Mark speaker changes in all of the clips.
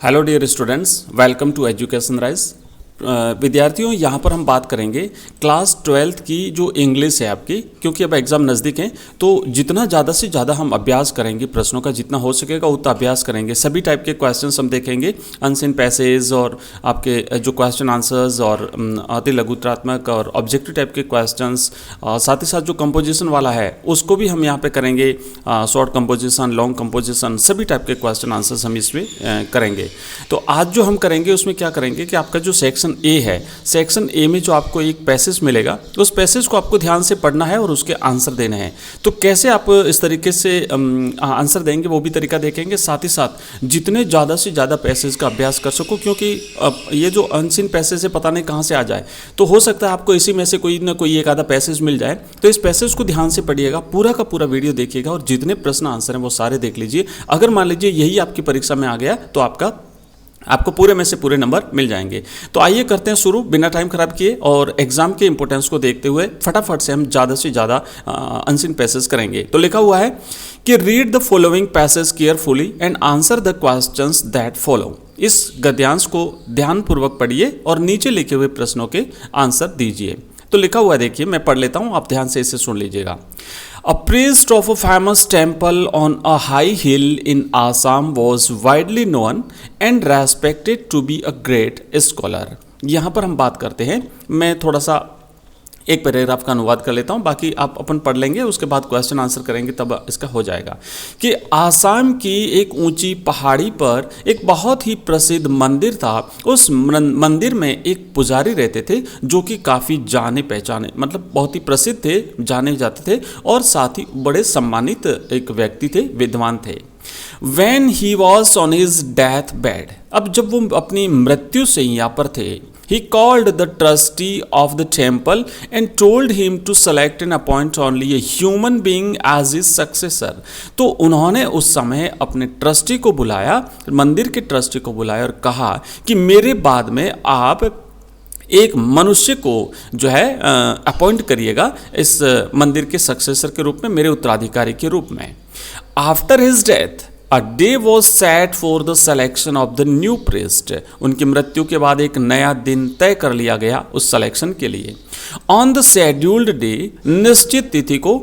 Speaker 1: Hello dear students, welcome to education rise. विद्यार्थियों, यहाँ पर हम बात करेंगे क्लास 12th की जो इंग्लिश है आपकी, क्योंकि अब एग्ज़ाम नज़दीक हैं तो जितना ज़्यादा से ज़्यादा हम अभ्यास करेंगे, प्रश्नों का जितना हो सकेगा उतना अभ्यास करेंगे। सभी टाइप के क्वेश्चंस हम देखेंगे, अनसीन पैसेज और आपके जो क्वेश्चन आंसर्स और अति लघुत्रात्मक और ऑब्जेक्टिव टाइप के क्वेश्चंस, साथ ही साथ जो कंपोजिशन वाला है उसको भी हम यहाँ पे करेंगे। शॉर्ट कंपोजिशन, लॉन्ग कंपोजिशन, सभी टाइप के क्वेश्चन आंसर्स हम इसमें करेंगे। तो आज जो हम करेंगे उसमें क्या करेंगे कि आपका जो सेक्शन ए है, सेक्शन ए में जो आपको एक पैसेज मिलेगा उस पैसेज को आपको ध्यान से पढ़ना है और उसके आंसर देने हैं। तो कैसे आप इस तरीके से आंसर देंगे वो भी तरीका देखेंगे। साथ ही साथ जितने ज़्यादा से ज़्यादा पैसेज का अभ्यास कर सको, क्योंकि ये जो अनसीन पैसेज है पता नहीं कहाँ से आ जाए, तो हो सकता है आपको इसी में से कोई ना कोई एक आधा पैसेज मिल जाए। तो इस पैसेज को ध्यान से पढ़िएगा, पूरा का पूरा वीडियो देखिएगा और जितने प्रश्न आंसर हैं वो सारे देख लीजिए। अगर मान लीजिए यही आपकी परीक्षा में आ गया तो आपको पूरे में से पूरे नंबर मिल जाएंगे। तो आइए करते हैं शुरू बिना टाइम खराब किए, और एग्जाम के इंपॉर्टेंस को देखते हुए फटाफट से हम ज़्यादा से ज़्यादा अनसीन पैसेज करेंगे। तो लिखा हुआ है कि read the following passage carefully and answer the questions that follow. इस गद्यांश को ध्यानपूर्वक पढ़िए और नीचे लिखे हुए प्रश्नों के आंसर दीजिए। तो लिखा हुआ है, देखिए मैं पढ़ लेता हूँ, आप ध्यान से इसे सुन लीजिएगा। A priest of a famous temple on a high hill in Assam was widely known and respected to be a great scholar। यहाँ पर हम बात करते हैं, मैं थोड़ा सा एक पैराग्राफ का अनुवाद कर लेता हूँ, बाकी आप अपन पढ़ लेंगे, उसके बाद क्वेश्चन आंसर करेंगे तब इसका हो जाएगा। कि आसाम की एक ऊंची पहाड़ी पर एक बहुत ही प्रसिद्ध मंदिर था। उस मंदिर में एक पुजारी रहते थे जो कि काफ़ी जाने पहचाने, मतलब बहुत ही प्रसिद्ध थे, जाने जाते थे और साथ ही बड़े सम्मानित एक व्यक्ति थे, विद्वान थे। When he was on his death bed, अब जब वो अपनी मृत्यु से यहाँ पर थे, he called the trustee of the temple and told him to select and appoint only a human being as his successor। तो उन्होंने उस समय अपने ट्रस्टी को बुलाया, मंदिर के ट्रस्टी को बुलाया और कहा कि मेरे बाद में आप एक मनुष्य को जो है अपॉइंट करिएगा इस मंदिर के सक्सेसर के रूप में, मेरे उत्तराधिकारी के रूप में। After his death A day was set for the selection of the new priest। उनकी मृत्यु के बाद एक नया दिन तय कर लिया गया उस सिलेक्शन के लिए। On the scheduled day, निश्चित तिथि को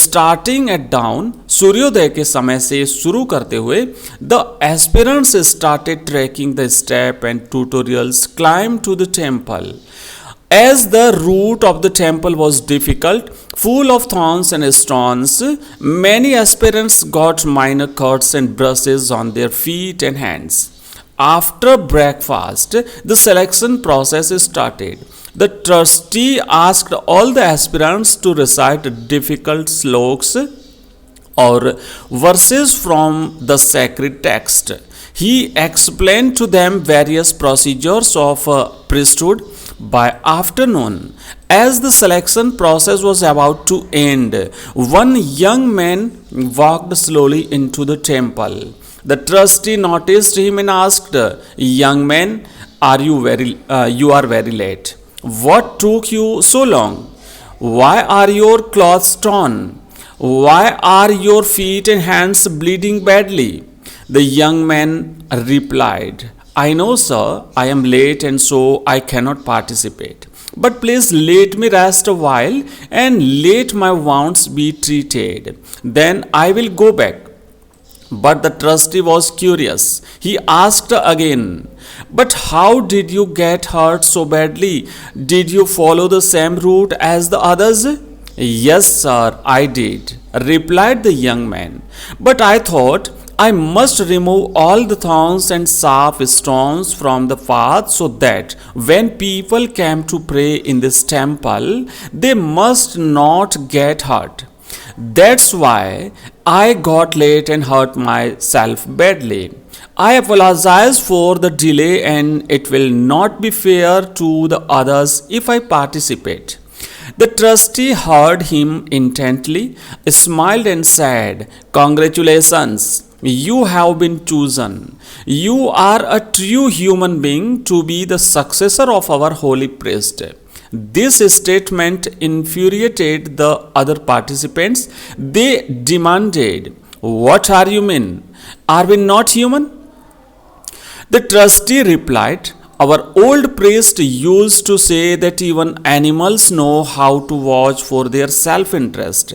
Speaker 1: starting at dawn, सूर्योदय के समय से शुरू करते हुए, the aspirants started tracking the step and tutorials climb to the temple। As the route of the temple was difficult, full of thorns and stones, many aspirants got minor cuts and brushes on their feet and hands। After breakfast, the selection process started। The trustee asked all the aspirants to recite difficult sloks or verses from the sacred text। He explained to them various procedures of priesthood। By afternoon, as the selection process was about to end, one young man walked slowly into the temple। The trustee noticed him and asked, "Young man, you are very late. What took you so long? Why are your clothes torn? Why are your feet and hands bleeding badly?" The young man replied, "I know, sir, I am late and so I cannot participate. But please let me rest a while and let my wounds be treated. Then I will go back." But the trustee was curious. He asked again, "But how did you get hurt so badly? Did you follow the same route as the others?" "Yes, sir, I did," replied the young man. "But I thought I must remove all the thorns and sharp stones from the path so that when people came to pray in this temple, they must not get hurt. That's why I got late and hurt myself badly. I apologize for the delay and it will not be fair to the others if I participate." The trustee heard him intently, smiled and said, "Congratulations. You have been chosen. You are a true human being to be the successor of our holy priest." This statement infuriated the other participants. They demanded, "What are you mean? Are we not human?" The trustee replied, our old priest used to say that even animals know how to watch for their self-interest.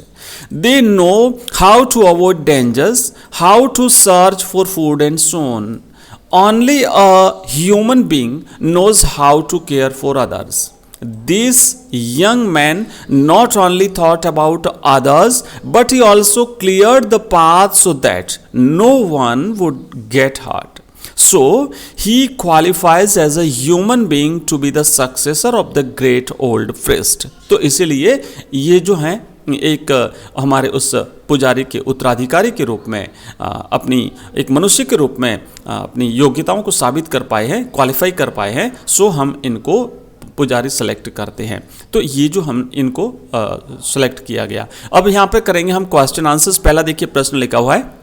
Speaker 1: They know how to avoid dangers, how to search for food and so on. Only a human being knows how to care for others. This young man not only thought about others, but he also cleared the path so that no one would get hurt. So he qualifies as a human being to be the successor of the great old priest. तो इसीलिए ये जो हैं एक हमारे उस पुजारी के उत्तराधिकारी के रूप में अपनी एक मनुष्य के रूप में अपनी योग्यताओं को साबित कर पाए हैं, क्वालिफाई कर पाए हैं, सो हम इनको पुजारी सेलेक्ट करते हैं। तो ये जो हम इनको सेलेक्ट किया गया। अब यहाँ पे करेंगे हम क्वेश्चन आंसर्स। पहला देखिए प्रश्न लिखा हुआ है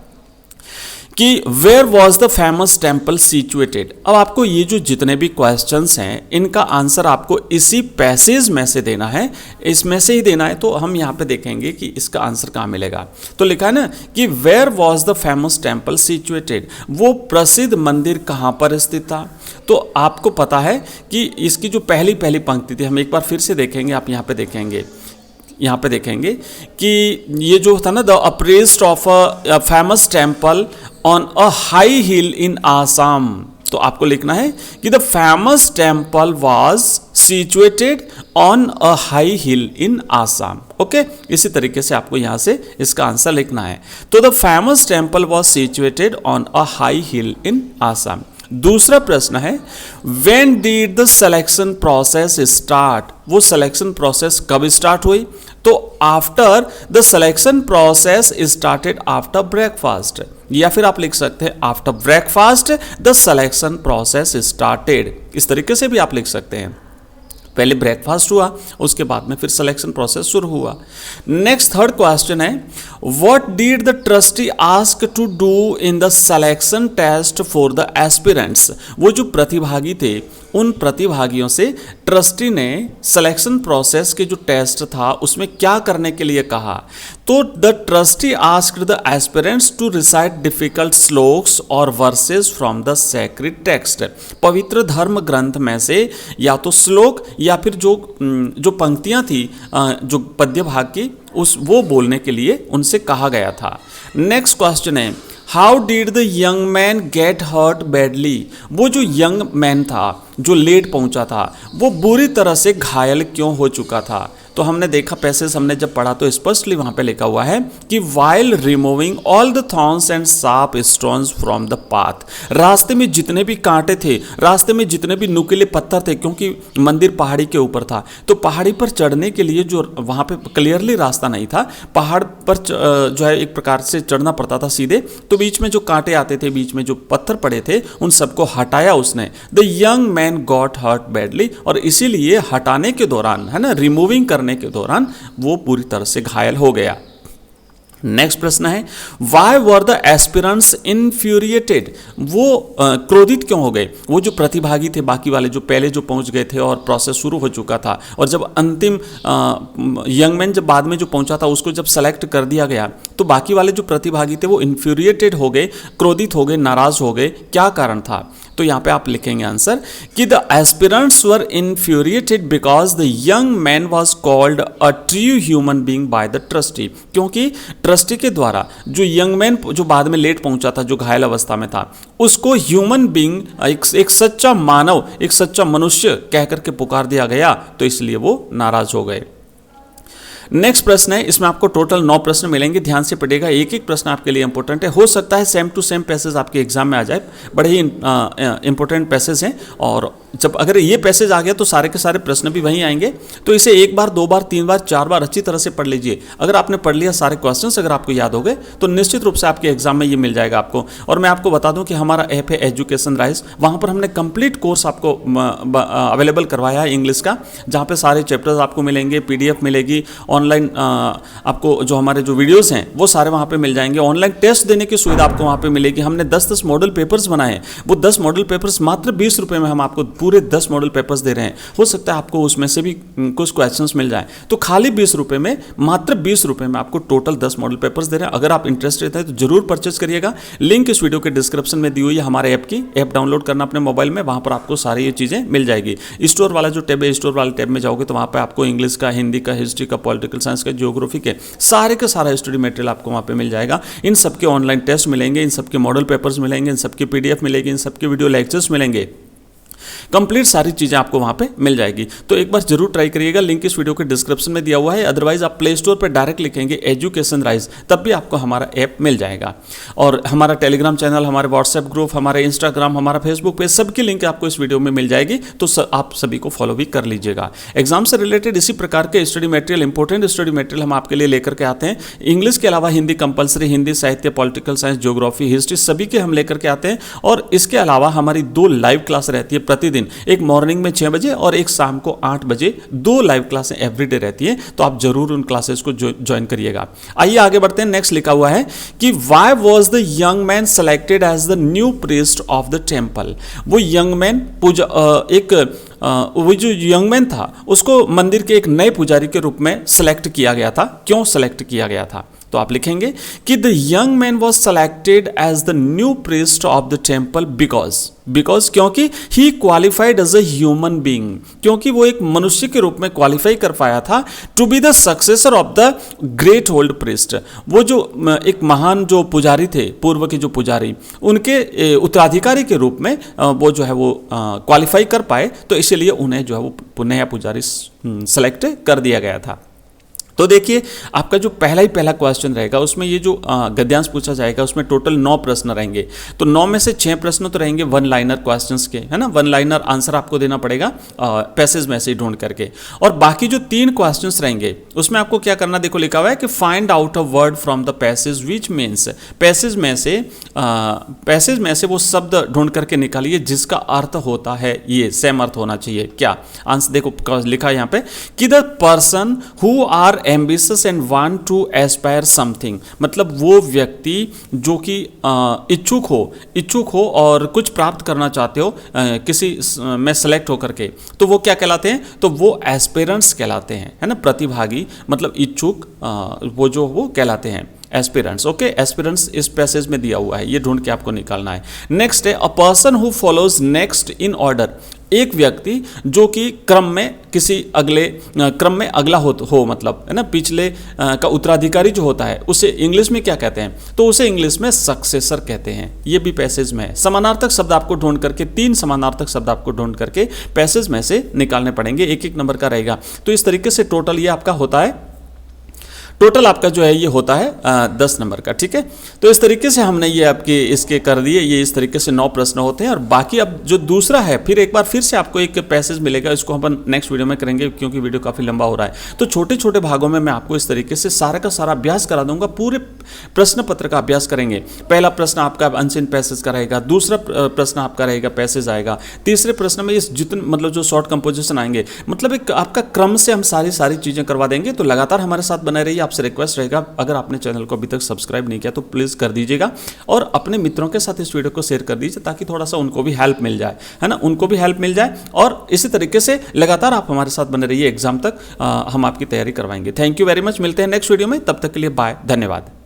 Speaker 1: कि where was the famous temple situated. अब आपको ये जो जितने भी क्वेश्चंस हैं इनका आंसर आपको इसी पैसेज में से देना है, इसमें से ही देना है। तो हम यहाँ पे देखेंगे कि इसका आंसर कहाँ मिलेगा। तो लिखा है ना कि where was the famous temple situated, वो प्रसिद्ध मंदिर कहाँ पर स्थित था। तो आपको पता है कि इसकी जो पहली पंक्ति थी, हम एक बार फिर से देखेंगे, आप यहाँ पे देखेंगे कि ये जो था ना, the priest of a famous temple on a high hill in Assam. तो आपको लिखना है कि the famous temple was situated on a high hill in Assam. Okay, इसी तरीके से आपको यहां से इसका आंसर लिखना है। तो the famous temple was situated on a high hill in Assam. दूसरा प्रश्न है when did the selection process start, वो सिलेक्शन प्रोसेस कब स्टार्ट हुई। तो after the selection process started after breakfast, या फिर आप लिख सकते हैं after breakfast the selection process started. इस तरीके से भी आप लिख सकते हैं, पहले ब्रेकफास्ट हुआ उसके बाद में फिर सिलेक्शन प्रोसेस शुरू हुआ। नेक्स्ट थर्ड क्वेश्चन है what did the trustee ask to do in the selection test for the aspirants. वो जो प्रतिभागी थे उन प्रतिभागियों से ट्रस्टी ने सिलेक्शन प्रोसेस के जो टेस्ट था उसमें क्या करने के लिए कहा। तो the trustee asked the aspirants to recite difficult shlokas और verses from the sacred text. पवित्र धर्म ग्रंथ में से या तो श्लोक या फिर जो पंक्तियां थी जो पद्य भाग की वो बोलने के लिए उनसे कहा गया था। नेक्स्ट क्वेश्चन है how did the young man get hurt badly. वो जो यंग मैन था जो लेट पहुंचा था वो बुरी तरह से घायल क्यों हो चुका था। तो हमने देखा पैसेज हमने जब पढ़ा तो स्पष्टली वहां पे लिखा हुआ है कि while removing all the thorns and sharp stones from the path. रास्ते में जितने भी कांटे थे, रास्ते में जितने भी नुकीले पत्थर थे, क्योंकि मंदिर पहाड़ी के ऊपर था तो पहाड़ी पर चढ़ने के लिए जो वहां पे क्लियरली रास्ता नहीं था, पहाड़ पर जो है एक प्रकार से चढ़ना पड़ता था सीधे, तो बीच में जो कांटे आते थे, बीच में जो पत्थर पड़े थे उन सबको हटाया उसने। The young man got hurt badly, और इसीलिए हटाने के दौरान है ना, रिमूविंग करने के दौरान वो पूरी तरह से घायल हो गया। नेक्स्ट प्रश्न है why were the aspirants infuriated. वो क्रोधित क्यों हो गए। वो जो प्रतिभागी थे बाकी वाले जो पहले जो पहुंच गए थे और प्रोसेस शुरू हो चुका था, और जब अंतिम यंग मैन जब बाद में जो पहुंचा था उसको जब सेलेक्ट कर दिया गया तो बाकी वाले जो प्रतिभागी थे वो इन्फ्यूरिएटेड हो गए, क्रोधित हो गए, नाराज हो गए। क्या कारण था। तो यहाँ पे आप लिखेंगे आंसर कि the aspirants were infuriated because the young man was called a true human being by the trustee. क्योंकि ट्रस्टी के द्वारा जो यंग मैन जो बाद में लेट पहुंचा था, जो घायल अवस्था में था, उसको ह्यूमन बीइंग, एक सच्चा मानव, एक सच्चा मनुष्य कह करके पुकार दिया गया, तो इसलिए वो नाराज हो गए। नेक्स्ट प्रश्न है, इसमें आपको टोटल 9 प्रश्न मिलेंगे, ध्यान से पढ़िएगा, एक एक प्रश्न आपके लिए इंपॉर्टेंट है। हो सकता है सेम टू सेम पैसेज आपके एग्जाम में आ जाए, बड़े ही इंपॉर्टेंट पैसेज हैं, और जब अगर ये पैसेज आ गया तो सारे के सारे प्रश्न भी वहीं आएंगे। तो इसे एक बार, 2 बार, 3 बार, 4 बार अच्छी तरह से पढ़ लीजिए। अगर आपने पढ़ लिया सारे क्वेश्चंस अगर आपको याद हो गए तो निश्चित रूप से आपके एग्जाम में ये मिल जाएगा आपको। और मैं आपको बता दूं कि हमारा ऐप है एजुकेशन राइज, वहाँ पर हमने कंप्लीट कोर्स आपको अवेलेबल करवाया है इंग्लिश का, जहाँ पे सारे चैप्टर्स आपको मिलेंगे, PDF मिलेगी, ऑनलाइन आपको जो हमारे जो वीडियोस हैं वो सारे वहाँ पे मिल जाएंगे। ऑनलाइन टेस्ट देने की सुविधा आपको वहाँ पे मिलेगी। हमने 10-10 मॉडल पेपर्स बनाए हैं, वो 10 मॉडल पेपर्स मात्र 20 रुपये में हम आपको पूरे 10 मॉडल पेपर्स दे रहे हैं। हो सकता है आपको उसमें से भी कुछ क्वेश्चंस मिल जाए, तो खाली 20 रुपये में, मात्र 20 रुपये में आपको टोटल 10 मॉडल पेपर्स दे रहे हैं। अगर आप इंटरेस्टेड हैं तो जरूर परचेज करिएगा। लिंक इस वीडियो के डिस्क्रिप्शन में दी हुई है हमारे ऐप की। ऐप डाउनलोड करना अपने मोबाइल में, वहाँ पर आपको सारी ये चीज़ें मिल जाएगी। स्टोर वाला जो टैब है, स्टोर वाले टैब में जाओगे तो वहाँ पे आपको इंग्लिश का, हिंदी का, हिस्ट्री का, पॉलिटिकल साइंस का, ज्योग्राफी के सारे का सारा स्टडी मटेरियल आपको वहाँ पे मिल जाएगा। इन सबके ऑनलाइन टेस्ट मिलेंगे, इन सबके मॉडल पेपर्स मिलेंगे, इन सबकी PDF मिलेगी, इन सबके वीडियो लेक्चर्स मिलेंगे। कंप्लीट सारी चीज़ें आपको वहाँ पे मिल जाएगी। तो एक बार जरूर ट्राई करिएगा। लिंक इस वीडियो के डिस्क्रिप्शन में दिया हुआ है। अदरवाइज आप प्ले स्टोर पर डायरेक्ट लिखेंगे एजुकेशन राइज, तब भी आपको हमारा ऐप मिल जाएगा। और हमारा टेलीग्राम चैनल, हमारे व्हाट्सएप ग्रुप, हमारे इंस्टाग्राम, हमारा फेसबुक पेज, सबकी लिंक आपको इस वीडियो में मिल जाएगी। तो आप सभी को फॉलो भी कर लीजिएगा। एग्जाम से रिलेटेड इसी प्रकार के study material, important study material हम आपके लिए लेकर के आते हैं। इंग्लिश के अलावा हिंदी कंपलसरी, हिंदी साहित्य, पॉलिटिकल साइंस, ज्योग्राफी, हिस्ट्री, सभी के हम लेकर के आते हैं। और इसके अलावा हमारी 2 लाइव क्लास रहती है प्रतिदिन, एक मॉर्निंग में 6 बजे और एक शाम को 8 बजे। 2 लाइव क्लासें एवरीडे रहती है, तो आप जरूर उन क्लासेस को ज्वाइन करिएगा। आइए आगे बढ़ते हैं। नेक्स्ट लिखा हुआ है कि why was the young man selected as the new priest of the temple. वो यंग मैन वो जो यंग मैन था उसको मंदिर के एक नए पुजारी के रूप में सेलेक्ट किया गया था। क्यों सेलेक्ट किया गया था? तो आप लिखेंगे कि the young man was selected as the new priest of the temple because क्योंकि he qualified as a human being, क्योंकि वो एक मनुष्य के रूप में क्वालिफाई कर पाया था to be the successor of the great old priest. वो जो एक महान जो पुजारी थे, पूर्व के जो पुजारी, उनके उत्तराधिकारी के रूप में वो जो है वो क्वालिफाई कर पाए, तो इसीलिए उन्हें जो है वो नया पुजारी सेलेक्ट कर दिया गया था। तो देखिए, आपका जो पहला क्वेश्चन रहेगा उसमें ये जो गद्यांश पूछा जाएगा उसमें टोटल 9 प्रश्न रहेंगे। तो 9 में से 6 प्रश्न तो रहेंगे 1 लाइनर क्वेश्चंस के, है ना। 1 लाइनर आंसर आपको देना पड़ेगा पैसेज में से ढूंढ करके। और बाकी जो 3 क्वेश्चंस रहेंगे उसमें आपको क्या करना, देखो लिखा हुआ है कि find out a word from the passage which means, passage में से वो शब्द ढूंढ करके निकालिए जिसका अर्थ होता है ये सेम अर्थ होना चाहिए। क्या आंसर देखो लिखा है यहाँ पे कि the person who are ambitious and want to aspire something, मतलब वो व्यक्ति जो कि इच्छुक हो और कुछ प्राप्त करना चाहते हो किसी में सेलेक्ट होकर के, तो वो क्या कहलाते हैं? तो वो एस्पिरेंट्स कहलाते हैं, है ना। प्रतिभागी मतलब इच्छुक, वो कहलाते हैं एस्पिरेंट्स। ओके, एस्पिरेंट्स इस पैसेज में दिया हुआ है, ये ढूंढ के आपको निकालना है। नेक्स्ट है a person who follows next in order, एक व्यक्ति जो कि क्रम में अगला हो मतलब, है ना, पिछले का उत्तराधिकारी जो होता है उसे इंग्लिश में क्या कहते हैं? तो उसे इंग्लिश में सक्सेसर कहते हैं। ये भी पैसेज में है। समानार्थक शब्द आपको ढूंढ करके 3 समानार्थक शब्द आपको ढूंढ करके पैसेज में से निकालने पड़ेंगे, 1-1 नंबर का रहेगा। तो इस तरीके से टोटल ये आपका होता है, टोटल आपका जो है ये होता है 10 नंबर का। ठीक है, तो इस तरीके से हमने ये आपके इसके कर दिए। ये इस तरीके से 9 प्रश्न होते हैं। और बाकी अब जो दूसरा है, फिर से आपको एक पैसेज मिलेगा, इसको हम नेक्स्ट वीडियो में करेंगे क्योंकि वीडियो काफ़ी लंबा हो रहा है। तो छोटे छोटे भागों में मैं आपको इस तरीके से सारा का सारा अभ्यास करा दूंगा। पूरे प्रश्न पत्र का अभ्यास करेंगे। पहला प्रश्न आपका अनसीन पैसेज का रहेगा, दूसरा प्रश्न आपका रहेगा पैसेज आएगा, तीसरे प्रश्न में इस जितने मतलब जो शॉर्ट कंपोजिशन आएंगे, मतलब एक आपका क्रम से हम सारी चीज़ें करवा देंगे। तो लगातार हमारे साथ बने रहिए। आपसे रिक्वेस्ट रहेगा, अगर आपने चैनल को अभी तक सब्सक्राइब नहीं किया तो प्लीज कर दीजिएगा और अपने मित्रों के साथ इस वीडियो को शेयर कर दीजिए ताकि थोड़ा सा उनको भी हेल्प मिल जाए, है ना, उनको भी हेल्प मिल जाए। और इसी तरीके से लगातार आप हमारे साथ बने रहिए। एग्जाम तक हम आपकी तैयारी करवाएंगे। Thank you very much. मिलते हैं नेक्स्ट वीडियो में, तब तक के लिए बाय, धन्यवाद।